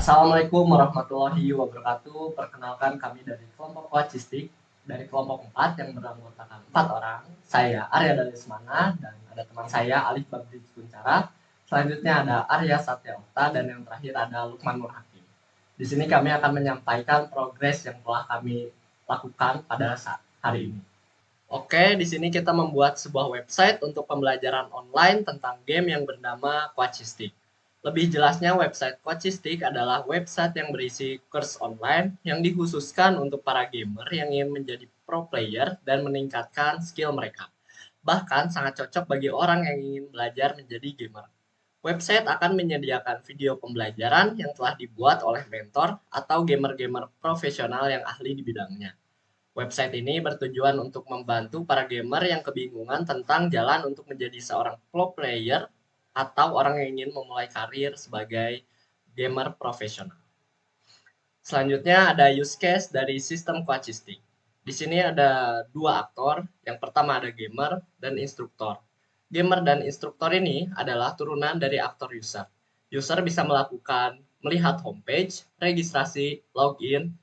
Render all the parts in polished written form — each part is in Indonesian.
Assalamualaikum warahmatullahi wabarakatuh. Perkenalkan kami dari kelompok Wacistik dari kelompok 4 yang beranggotakan 4 orang. Saya Arya Dalismana dan ada teman saya Alif Babdi Kuncara. Selanjutnya ada Arya Satya Okta dan yang terakhir ada Lukman Nurhakim. Di sini kami akan menyampaikan progres yang telah kami lakukan pada saat hari ini. Oke, di sini kita membuat sebuah website untuk pembelajaran online tentang game yang bernama Quacistic. Lebih jelasnya, website Quacistic adalah website yang berisi course online yang dikhususkan untuk para gamer yang ingin menjadi pro player dan meningkatkan skill mereka. Bahkan sangat cocok bagi orang yang ingin belajar menjadi gamer. Website akan menyediakan video pembelajaran yang telah dibuat oleh mentor atau gamer-gamer profesional yang ahli di bidangnya. Website ini bertujuan untuk membantu para gamer yang kebingungan tentang jalan untuk menjadi seorang pro player atau orang yang ingin memulai karir sebagai gamer profesional. Selanjutnya ada use case dari sistem Quacistic. Di sini ada dua aktor. Yang pertama ada gamer dan instruktur. Gamer dan instruktur ini adalah turunan dari aktor user. User bisa melihat homepage, registrasi, login,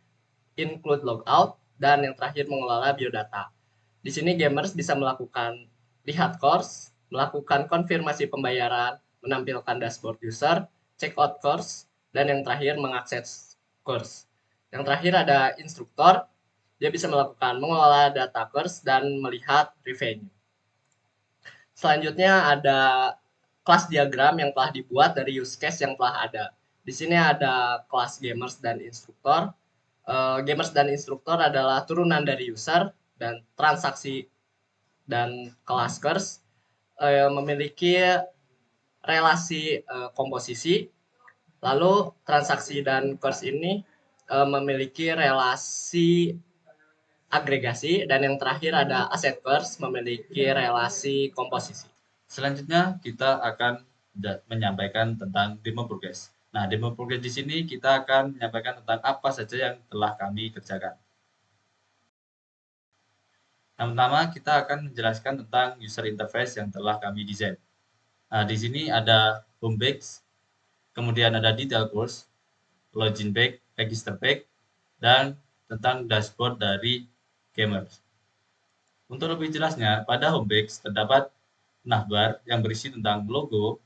include logout, dan yang terakhir mengelola biodata. Di sini gamers bisa melakukan lihat course, melakukan konfirmasi pembayaran, menampilkan dashboard user, check out course, dan yang terakhir mengakses course. Yang terakhir ada instruktur, dia bisa mengelola data course dan melihat revenue. Selanjutnya ada kelas diagram yang telah dibuat dari use case yang telah ada. Di sini ada kelas gamers dan instruktur. Gamers dan instruktur adalah turunan dari user dan transaksi dan kelas course memiliki relasi komposisi. Lalu transaksi dan course ini memiliki relasi agregasi dan yang terakhir ada aset course memiliki relasi komposisi. Selanjutnya kita akan menyampaikan tentang demo progress. Nah, demo progress di sini kita akan menyampaikan tentang apa saja yang telah kami kerjakan. Yang pertama, kita akan menjelaskan tentang user interface yang telah kami desain. Nah, di sini ada home page, kemudian ada detail course, login page, register page, dan tentang dashboard dari gamers. Untuk lebih jelasnya, pada homepage terdapat navbar yang berisi tentang logo,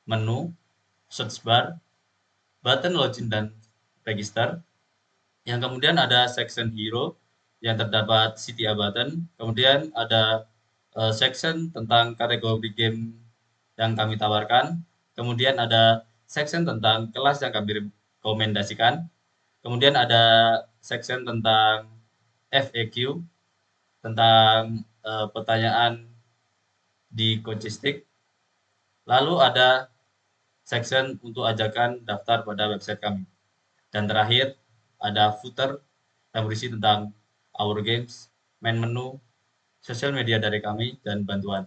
menu, search bar, button login dan register, yang kemudian ada section hero yang terdapat CTA button, kemudian ada section tentang kategori game yang kami tawarkan, kemudian ada section tentang kelas yang kami rekomendasikan, kemudian ada section tentang FAQ, tentang pertanyaan di Quacistic, lalu ada section untuk ajakan daftar pada website kami. Dan terakhir, ada footer yang berisi tentang our games, main menu, sosial media dari kami, dan bantuan.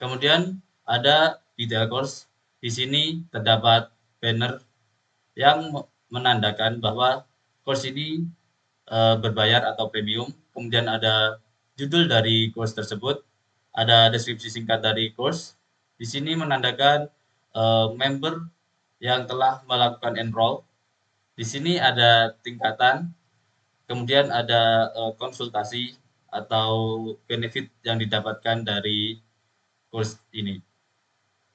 Kemudian ada detail course. Di sini terdapat banner yang menandakan bahwa course ini berbayar atau premium. Kemudian ada judul dari course tersebut, ada deskripsi singkat dari course. Di sini menandakan member yang telah melakukan enroll. Di sini ada tingkatan, kemudian ada konsultasi atau benefit yang didapatkan dari course ini.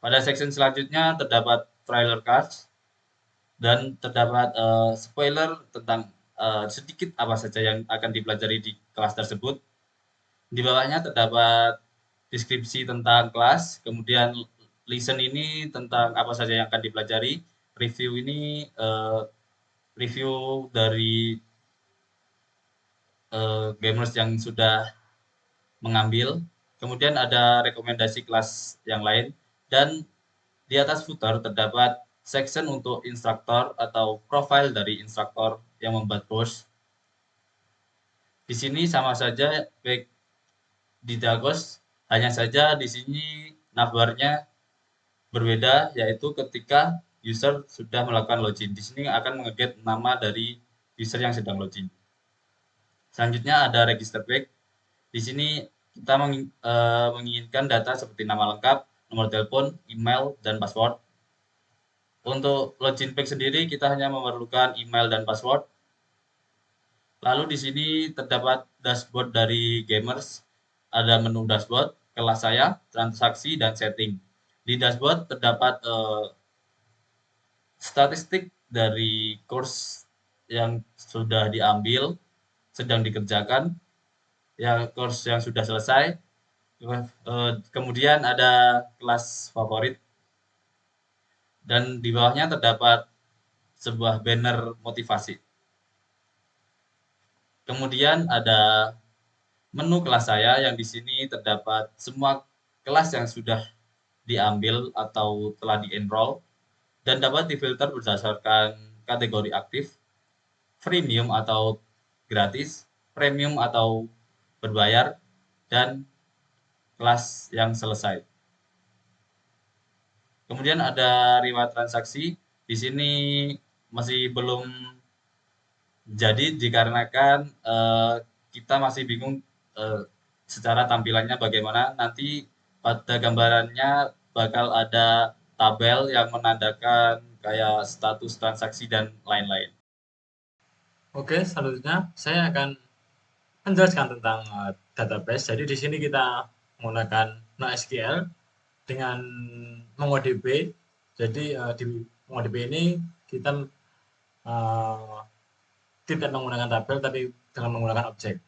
Pada section selanjutnya terdapat trailer cards dan terdapat spoiler tentang sedikit apa saja yang akan dipelajari di kelas tersebut. Di bawahnya terdapat deskripsi tentang kelas, kemudian listen ini tentang apa saja yang akan dipelajari, review ini review dari gamers yang sudah mengambil, kemudian ada rekomendasi kelas yang lain, dan di atas footer terdapat section untuk instruktur atau profile dari instruktur yang membuat course. Di sini sama saja baik di Dagos, hanya saja di sini navbarnya berbeda, yaitu ketika user sudah melakukan login. Di sini akan mengeget nama dari user yang sedang login. Selanjutnya ada register page. Di sini kita menginginkan data seperti nama lengkap, nomor telepon, email, dan password. Untuk login page sendiri kita hanya memerlukan email dan password. Lalu di sini terdapat dashboard dari gamers. Ada menu dashboard, kelas saya, transaksi, dan setting. Di dashboard terdapat statistik dari course yang sudah diambil, sedang dikerjakan, ya course yang sudah selesai. Kemudian ada kelas favorit dan di bawahnya terdapat sebuah banner motivasi. Kemudian ada menu kelas saya yang di sini terdapat semua kelas yang sudah diambil atau telah di-enroll dan dapat difilter berdasarkan kategori aktif, freemium atau gratis, premium atau berbayar, dan kelas yang selesai. Kemudian ada riwayat transaksi. Di sini masih belum jadi dikarenakan kita masih bingung secara tampilannya bagaimana. Nanti pada gambarannya bakal ada tabel yang menandakan kayak status transaksi dan lain-lain. Oke, selanjutnya saya akan menjelaskan tentang database. Jadi di sini kita menggunakan NoSQL dengan MongoDB. Jadi di MongoDB ini kita tidak menggunakan tabel tapi dengan menggunakan objek.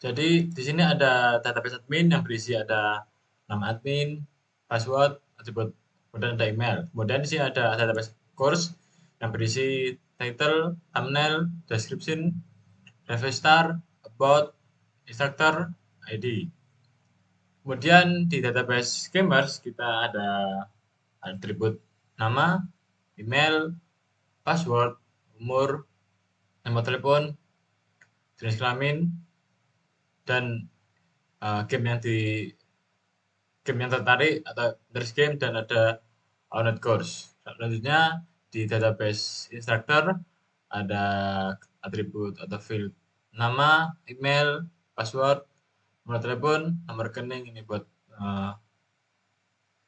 Jadi di sini ada database admin yang berisi ada nama admin, password, atribut, kemudian ada email. Kemudian di sini ada database course yang berisi title, thumbnail, description, register, about, instructor, ID. Kemudian di database gamers kita ada atribut nama, email, password, umur, nomor telepon, jenis kelamin, dan game yang tertarik atau interest game, dan ada owned course. Selanjutnya di database instructor ada atribut atau field nama, email, password, nomor telepon, nomor rekening ini buat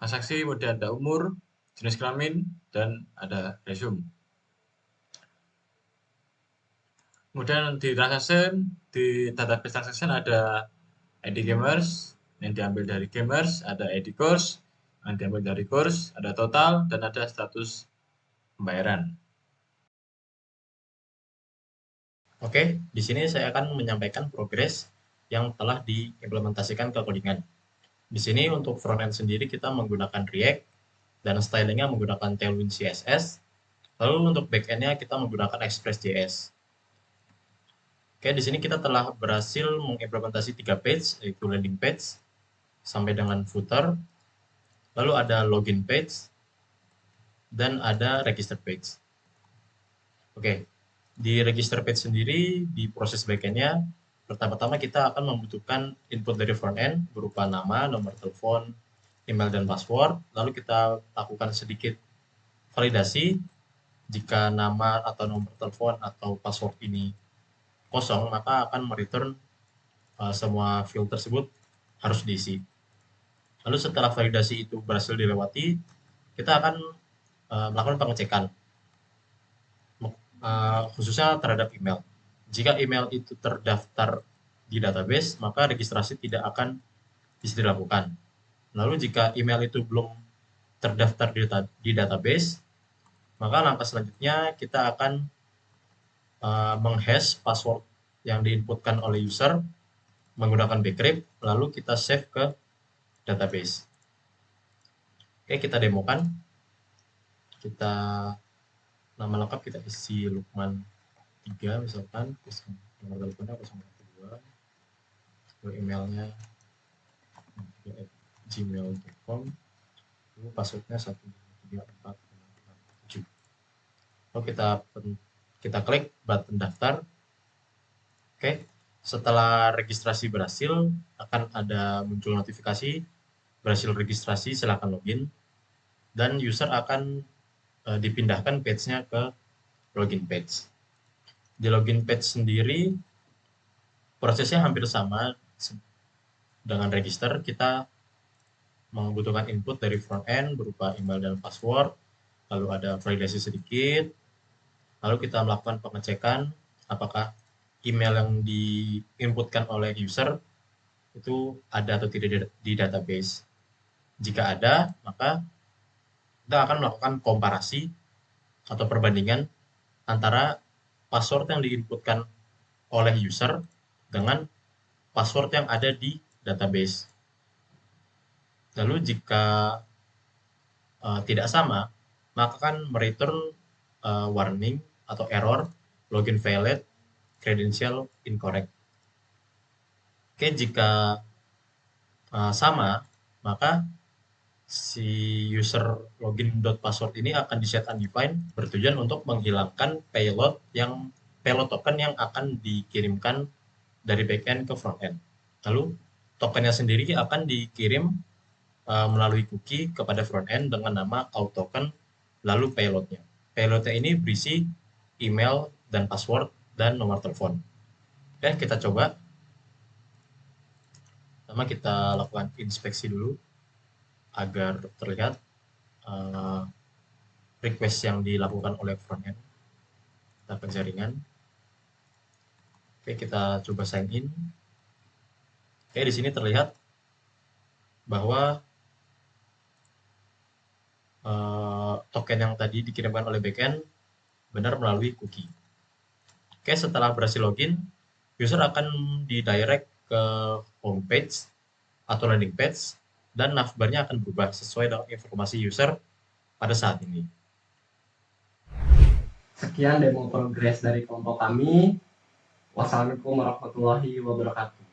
transaksi, kemudian ada umur, jenis kelamin, dan ada resume. Kemudian di transaction, di database transaction ada ID gamers yang diambil dari gamers, ada ID course yang diambil dari course, ada total, dan ada status pembayaran. Oke, di sini saya akan menyampaikan progres yang telah diimplementasikan ke codingan. Di sini untuk frontend sendiri kita menggunakan React dan stylingnya menggunakan Tailwind CSS. Lalu untuk backendnya kita menggunakan Express.js. Oke, di sini kita telah berhasil mengimplementasi 3 page, yaitu landing page, sampai dengan footer, lalu ada login page, dan ada register page. Oke, di register page sendiri, di proses backend-nya, pertama-tama kita akan membutuhkan input dari front-end berupa nama, nomor telepon, email, dan password. Lalu kita lakukan sedikit validasi. Jika nama atau nomor telepon atau password ini kosong, maka akan mereturn semua field tersebut harus diisi. Lalu setelah validasi itu berhasil dilewati, kita akan melakukan pengecekan, khususnya terhadap email. Jika email itu terdaftar di database, maka registrasi tidak akan bisa dilakukan. Lalu jika email itu belum terdaftar di database, maka langkah selanjutnya kita akan menghash password yang diinputkan oleh user menggunakan bcrypt, lalu kita save ke database. Oke, kita demokan. Kita nama lengkap kita isi Lukman 3 misalkan, nomor teleponnya 012, emailnya gmail.com, lalu passwordnya 13467. Lalu kita klik button daftar. Oke, setelah registrasi berhasil, akan ada muncul notifikasi berhasil registrasi, silakan login, dan user akan dipindahkan page-nya ke login page. Di login page sendiri, prosesnya hampir sama dengan register. Kita membutuhkan input dari front end berupa email dan password, lalu ada validasi sedikit, lalu kita melakukan pengecekan apakah email yang diinputkan oleh user itu ada atau tidak di database. Jika ada, maka kita akan melakukan komparasi atau perbandingan antara password yang diinputkan oleh user dengan password yang ada di database. Lalu jika tidak sama, maka akan mereturn warning atau error login failed, credential incorrect. Oke, jika sama, maka si user login.password ini akan di-set undefined bertujuan untuk menghilangkan payload token yang akan dikirimkan dari backend ke frontend. Lalu tokennya sendiri akan dikirim melalui cookie kepada frontend dengan nama auth-token, lalu payloadnya. Payloadnya ini berisi email dan password dan nomor telepon. Oke, kita coba. Pertama kita lakukan inspeksi dulu agar terlihat request yang dilakukan oleh frontend. Kita ke jaringan. Oke, kita coba sign in. Oke, di sini terlihat bahwa token yang tadi dikirimkan oleh backend benar melalui cookie. Oke, setelah berhasil login, user akan didirect ke homepage atau landing page dan navbarnya akan berubah sesuai dengan informasi user pada saat ini. Sekian demo progres dari kelompok kami. Wassalamualaikum warahmatullahi wabarakatuh.